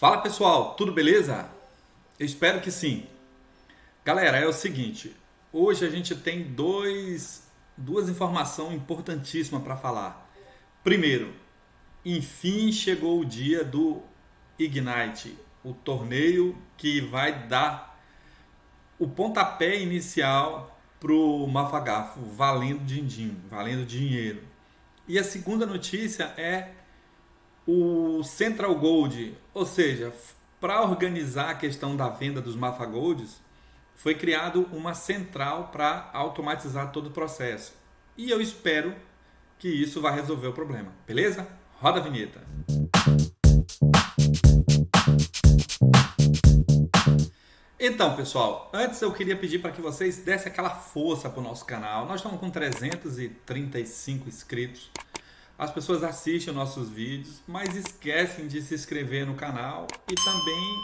Fala pessoal, tudo beleza? Eu espero que sim. Galera, é o seguinte, hoje a gente tem duas informações importantíssimas para falar. Primeiro, enfim chegou o dia do Ignite, o torneio que vai dar o pontapé inicial pro Mafagafo, valendo din-din, valendo dinheiro. E a segunda notícia é o Central Gold, ou seja, para organizar a questão da venda dos Mafagolds, foi criado uma central para automatizar todo o processo. E eu espero que isso vai resolver o problema, beleza? Roda a vinheta. Então, pessoal, antes eu queria pedir para que vocês dessem aquela força para o nosso canal. Nós estamos com 335 inscritos. As pessoas assistem nossos vídeos, mas esquecem de se inscrever no canal e também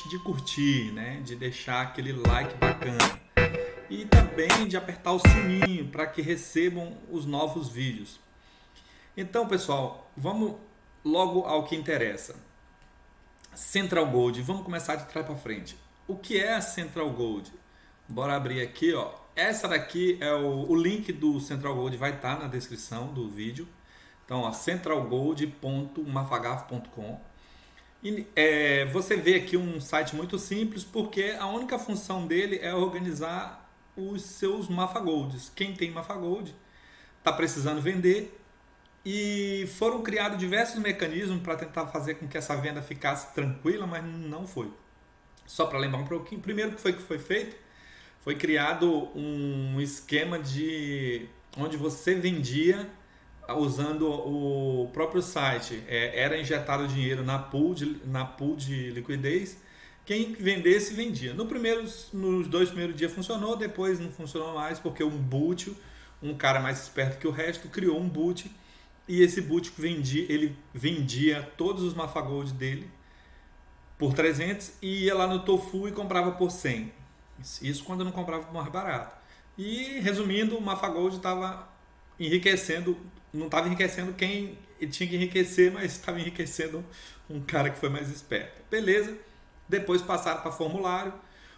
de curtir, né? De deixar aquele like bacana. E também de apertar o sininho para que recebam os novos vídeos. Então, pessoal, vamos logo ao que interessa. Central Gold, vamos começar de trás para frente. O que é a Central Gold? Bora abrir aqui, ó. Essa daqui é o link do Central Gold, vai estar na descrição do vídeo. Então, centralgold.mafagafo.com. Você vê aqui um site muito simples, porque a única função dele é organizar os seus Mafagolds. Quem tem Mafagold está precisando vender, e foram criados diversos mecanismos para tentar fazer com que essa venda ficasse tranquila, mas não foi. Só para lembrar um pouquinho, primeiro que foi feito, foi criado um esquema de onde você vendia usando o próprio site. Era injetado dinheiro na pool de liquidez. Quem vendesse, vendia. Nos 2 primeiros dias funcionou, depois não funcionou mais, porque um cara mais esperto que o resto, criou um boot, e esse boot ele vendia todos os Mafagold dele por 300 e ia lá no Tofu e comprava por 100. Isso quando não comprava mais barato. E resumindo, o Mafagold estava enriquecendo, não estava enriquecendo quem tinha que enriquecer, mas estava enriquecendo um cara que foi mais esperto. Beleza? Depois passaram para formulário.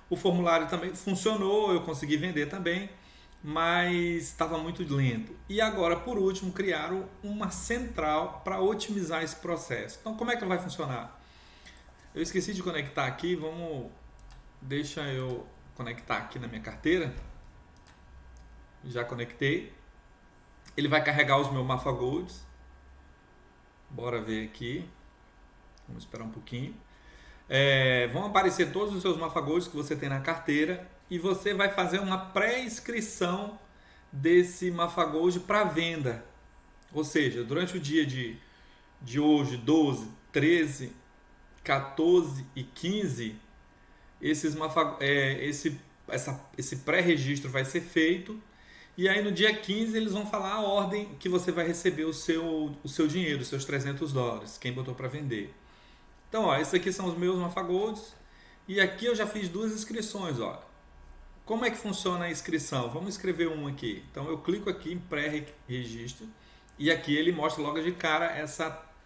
O formulário também funcionou, eu consegui vender também, mas estava muito lento. E agora, por último, criaram uma central para otimizar esse processo. Então, como é que vai funcionar? Eu esqueci de conectar aqui, deixa eu conectar aqui na minha carteira. Já conectei. Ele vai carregar os meus Mafagolds. Bora ver aqui. Vamos esperar um pouquinho. Vão aparecer todos os seus Mafagolds que você tem na carteira, e você vai fazer uma pré-inscrição desse Mafagold para venda. Ou seja, durante o dia de hoje, 12, 13, 14 e 15, esse pré-registro vai ser feito, e aí no dia 15 eles vão falar a ordem que você vai receber o seu dinheiro, os seus $300, quem botou para vender. Então, ó, esses aqui são os meus Mafagolds, e aqui eu já fiz 2 inscrições, ó. Como é que funciona a inscrição? Vamos escrever um aqui. Então eu clico aqui em pré-registro, e aqui ele mostra logo de cara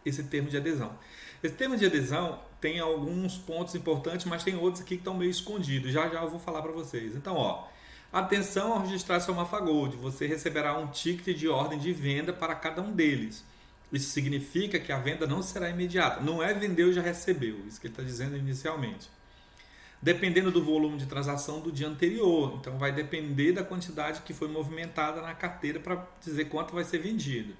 esse termo de adesão. Esse termo de adesão tem alguns pontos importantes, mas tem outros aqui que estão meio escondidos. Já já eu vou falar para vocês. Então, ó, atenção ao registrar seu Mafagold. Você receberá um ticket de ordem de venda para cada um deles. Isso significa que a venda não será imediata. Não é vendeu e já recebeu. Isso que ele está dizendo inicialmente. Dependendo do volume de transação do dia anterior. Então vai depender da quantidade que foi movimentada na carteira para dizer quanto vai ser vendido.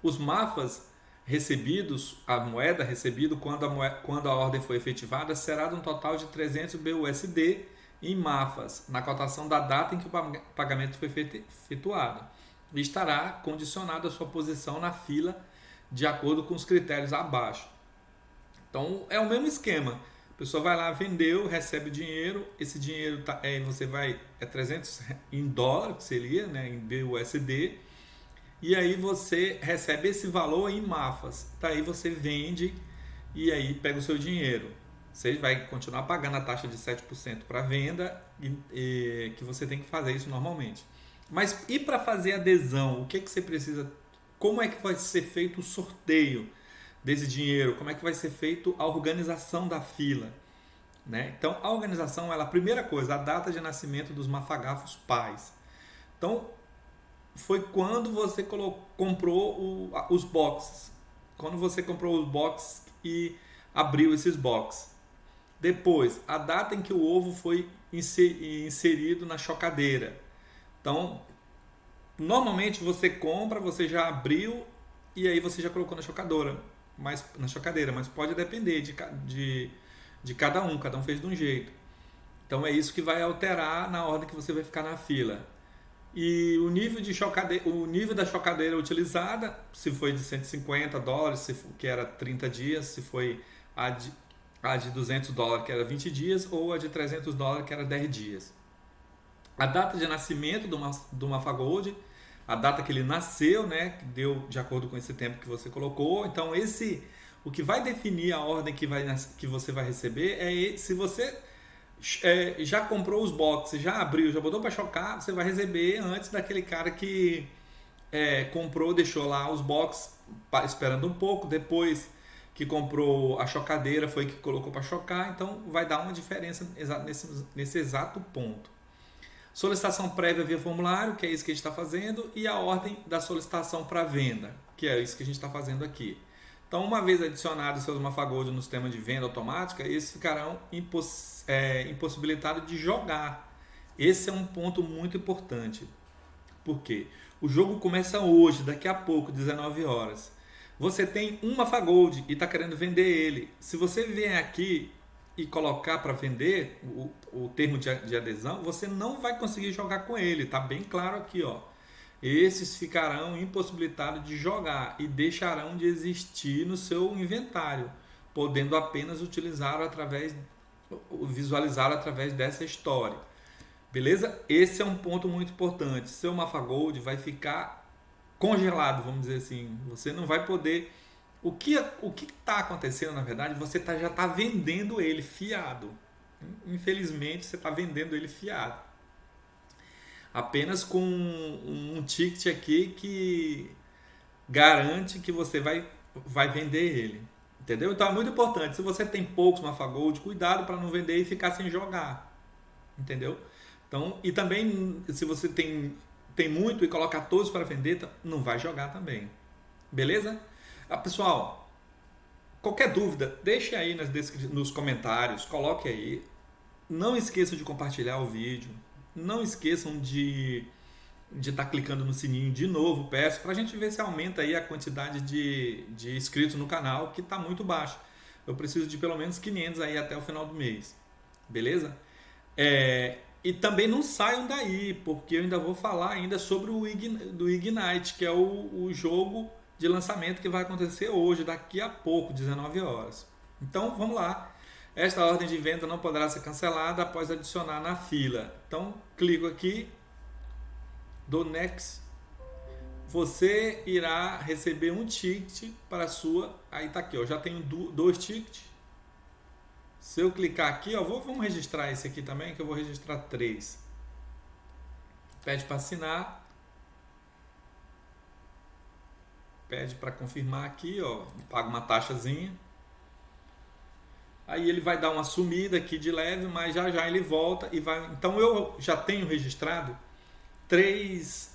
Os Mafas recebidos, a moeda recebida quando a ordem foi efetivada, será de um total de 300 BUSD em Mafas, na cotação da data em que o pagamento foi efetuado. E estará condicionado à sua posição na fila de acordo com os critérios abaixo. Então é o mesmo esquema. A pessoa vai lá, vendeu, recebe o dinheiro, esse dinheiro é 300 em dólar, que seria, né, em BUSD, e aí você recebe esse valor em Mafas. Daí você vende e aí pega o seu dinheiro. Você vai continuar pagando a taxa de 7% para venda, que você tem que fazer isso normalmente. Mas e para fazer adesão, o que você precisa? Como é que vai ser feito o sorteio desse dinheiro, como é que vai ser feito a organização da fila, né? Então, a organização, ela, a primeira coisa, a data de nascimento dos mafagafos pais. Então, foi quando você comprou os boxes. Quando você comprou os boxes e abriu esses boxes. Depois, a data em que o ovo foi inserido na chocadeira. Então, normalmente você compra, você já abriu e aí você já colocou na chocadora, na chocadeira, mas pode depender de cada um fez de um jeito. Então é isso que vai alterar na ordem que você vai ficar na fila. E o nível de chocadeira, o nível da chocadeira utilizada, se foi de $150, que era 30 dias, se foi a de $200, que era 20 dias, ou a de $300, que era 10 dias. A data de nascimento do Mafagold, a data que ele nasceu, né, que deu de acordo com esse tempo que você colocou. Então o que vai definir a ordem que você vai receber se você já comprou os boxes, já abriu, já botou para chocar, você vai receber antes daquele cara que comprou, deixou lá os boxes esperando um pouco, depois que comprou a chocadeira foi que colocou para chocar, então vai dar uma diferença nesse exato ponto. Solicitação prévia via formulário, que é isso que a gente está fazendo, e a ordem da solicitação para venda, que é isso que a gente está fazendo aqui. Então, uma vez adicionados seus Mafagold no sistema de venda automática, eles ficarão impossibilitados de jogar. Esse é um ponto muito importante. Por quê? O jogo começa hoje, daqui a pouco, 19 horas. Você tem um Mafagold e está querendo vender ele. Se você vier aqui e colocar para vender o termo de adesão, você não vai conseguir jogar com ele. Está bem claro aqui, ó. Esses ficarão impossibilitados de jogar e deixarão de existir no seu inventário, podendo apenas visualizar através dessa história. Beleza? Esse é um ponto muito importante. Seu Mafagold vai ficar congelado, vamos dizer assim. Você não vai poder... O que está acontecendo, na verdade, você já está vendendo ele fiado. Infelizmente, você está vendendo ele fiado. Apenas com um ticket aqui que garante que você vai vender ele. Entendeu? Então é muito importante. Se você tem poucos Mafagold, cuidado para não vender e ficar sem jogar. Entendeu? Então, e também, se você tem muito e colocar todos para vender, não vai jogar também. Beleza? Pessoal, qualquer dúvida, deixe aí nos comentários, coloque aí. Não esqueçam de compartilhar o vídeo. Não esqueçam de estar clicando no sininho de novo, peço, para a gente ver se aumenta aí a quantidade de inscritos no canal, que está muito baixa. Eu preciso de pelo menos 500 aí até o final do mês. Beleza? E também não saiam daí, porque eu ainda vou falar ainda sobre o Ignite, que é o jogo de lançamento que vai acontecer hoje, daqui a pouco, 19 horas. Então, vamos lá. Esta ordem de venda não poderá ser cancelada após adicionar na fila. Então, clico aqui, do Next. Você irá receber um ticket para a sua... Aí tá aqui, ó, já tenho 2 tickets. Se eu clicar aqui, ó, vamos registrar esse aqui também, que eu vou registrar 3. Pede para assinar. Pede para confirmar aqui, ó, paga uma taxazinha. Aí ele vai dar uma sumida aqui de leve, mas já ele volta e vai... Então eu já tenho registrado 3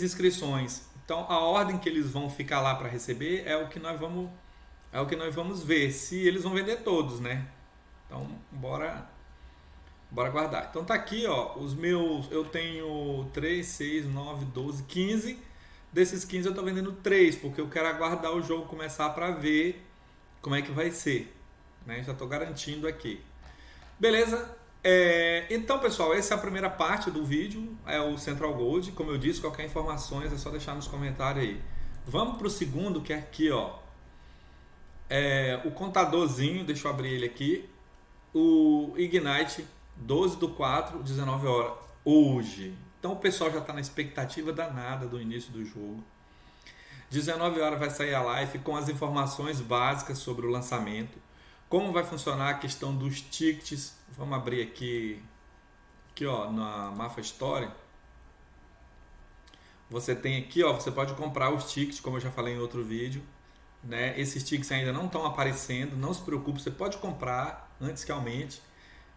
inscrições. Então a ordem que eles vão ficar lá para receber é o que nós vamos ver, se eles vão vender todos, né? Então bora guardar. Então tá aqui, ó, os meus, eu tenho 3, 6, 9, 12, 15. Desses 15 eu tô vendendo 3, porque eu quero aguardar o jogo começar para ver como é que vai ser, né? Já tô garantindo aqui. Beleza? Então, pessoal, essa é a primeira parte do vídeo, é o Central Gold. Como eu disse, qualquer informações é só deixar nos comentários aí. Vamos para o segundo, que é aqui, ó. O contadorzinho, deixa eu abrir ele aqui. O Ignite, 12/4, 19 horas, hoje. Então o pessoal já está na expectativa danada do início do jogo. 19 horas vai sair a live com as informações básicas sobre o lançamento. Como vai funcionar a questão dos tickets. Vamos abrir aqui ó, na Mafa Story. Você tem aqui, ó, você pode comprar os tickets, como eu já falei em outro vídeo. né? Esses tickets ainda não estão aparecendo, não se preocupe, você pode comprar antes que aumente,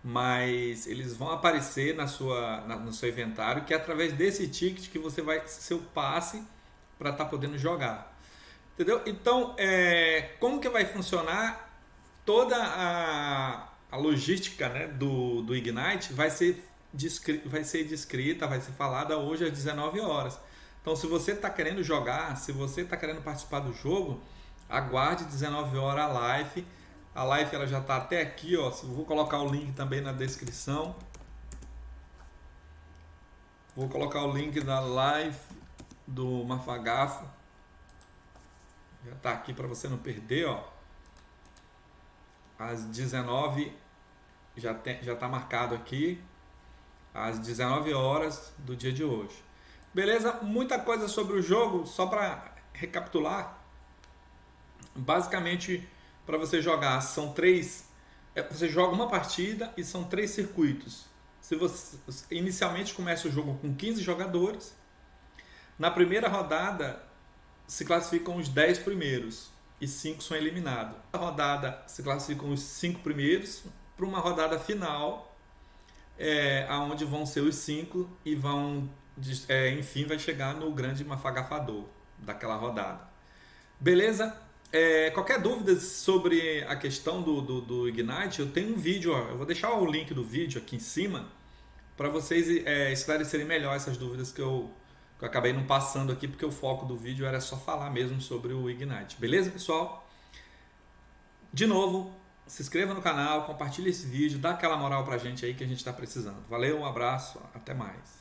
mas eles vão aparecer no seu inventário, que é através desse ticket que você vai seu passe para estar podendo jogar. Entendeu? Então, como que vai funcionar toda a logística, né, do Ignite vai ser descrita, vai ser falada hoje às 19 horas. Então, se você está querendo jogar, se você está querendo participar do jogo, aguarde 19 horas a live. A live ela já está até aqui, ó. Vou colocar o link também na descrição. Vou colocar o link da live do Mafagafo. Já está aqui para você não perder, ó. Às 19 já está marcado aqui. Às 19 horas do dia de hoje. Beleza? Muita coisa sobre o jogo, só para recapitular. Basicamente, para você jogar, são três. Você joga uma partida e são 3 circuitos. Se você inicialmente começa o jogo com 15 jogadores, na primeira rodada se classificam os 10 primeiros e 5 são eliminados. Na rodada se classificam os 5 primeiros para uma rodada final, aonde vão ser os 5 e vão, enfim, vai chegar no grande mafagafador daquela rodada. Beleza? Qualquer dúvida sobre a questão do Ignite, eu tenho um vídeo, ó, eu vou deixar o link do vídeo aqui em cima para vocês esclarecerem melhor essas dúvidas que eu acabei não passando aqui, porque o foco do vídeo era só falar mesmo sobre o Ignite. Beleza, pessoal? De novo, se inscreva no canal, compartilhe esse vídeo, dá aquela moral pra gente aí que a gente está precisando. Valeu, um abraço, até mais.